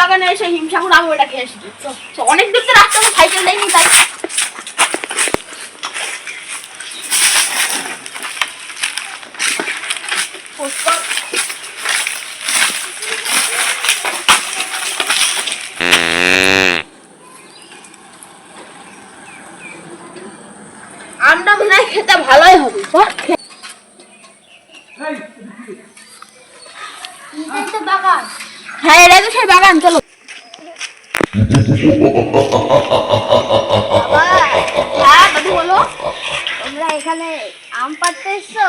বাগানে এসে হিমসাগর আমি ওটা খেয়ে এসেছি। অনেক দূর তো রাস্তা সাইকেল দেয়নি তাই। আমটা মনে হয় খেতে ভালোই হবে। বাগান, হ্যাঁ এটা তো সেই বাগান। চলো হ্যাঁ দাদু বলো, তোমরা এখানে আম পাড়তে এসছো?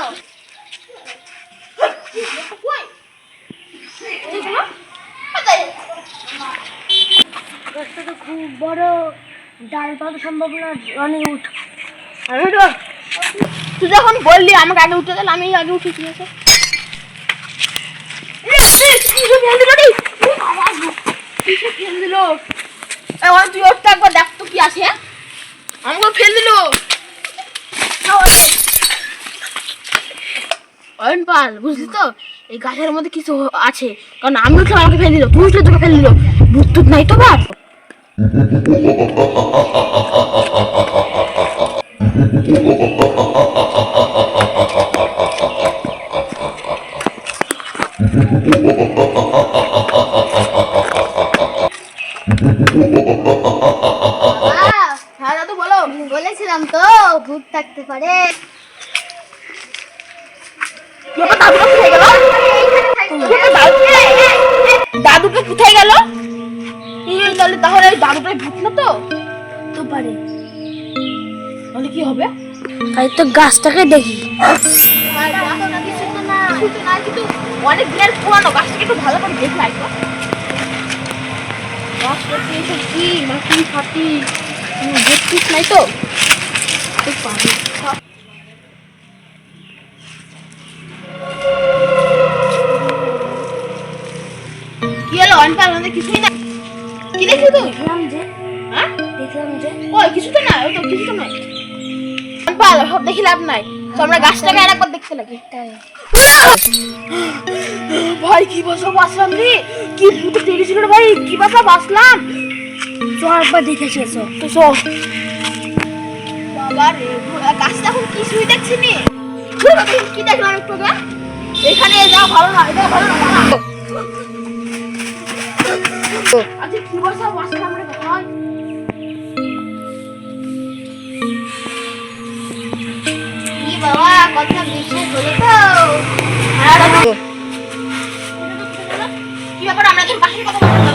রাস্তাটা খুব বড়, ডাল পাওয়ার সম্ভাবনা অনেক উঠ। তুই যখন বললি আমাকে আগে উঠতে দিলে আমি আগে উঠে দিয়েছে। তুই ওরটা একবার দেখ তো কি আছে। আমাকে ফেল দিল পাল, বুঝলি তো? এই গাছের মধ্যে কিছু আছে, কারণ আমি উঠলে আমাকে ফেল দিল, তুই উঠলে তোকে ফেল দিল। বুদ্ধুত নাই তো বাপ। হ্যাঁ দাদু বলো। বলেছিলাম তো ভূত থাকতে পারে। দাদুটা কোথায় গেল? তাহলে দাদুটাই ভূত না তো? তো পারে, তাহলে কি হবে? তাই তো গাছটাকে দেখি। কিন্তু অনেক দিনের পুরানো, গাছটাকে একটু ভালো করে দেখলাই তো। গাছটা কি মাটি ফাটি দেখছিস নাই তো? কি হলো অনপাল? আমাদের কিছুই না। কি দেখলি তুই? দেখলাম যে হ্যাঁ ওই কিছু তো না, ওই তো কিছু তো নাই। অনপাল সব দেখি লাভ নাই, তো আমরা গাছটাকে আরেকবার দেখতে লাগি। ভাই কি বাসা বাসলাম রে, কি ভূত টেনেছিল রে ভাই, কি বাসা বাসলাম। চল একবার দেখেছি এসো তো সব বাবা রে, গাছটা এখন কিছুই দেখছি নি। কি দেখলাম একটু? এখানে যা ভালো না, এটা ভালো না। আচ্ছা কি বাসা বাসলাম রে ভাই? কি বাবা, কথা বিশ্বাস হলো তো? কি ব্যাপার, আমরা তো বাসের কথা বলছিলাম।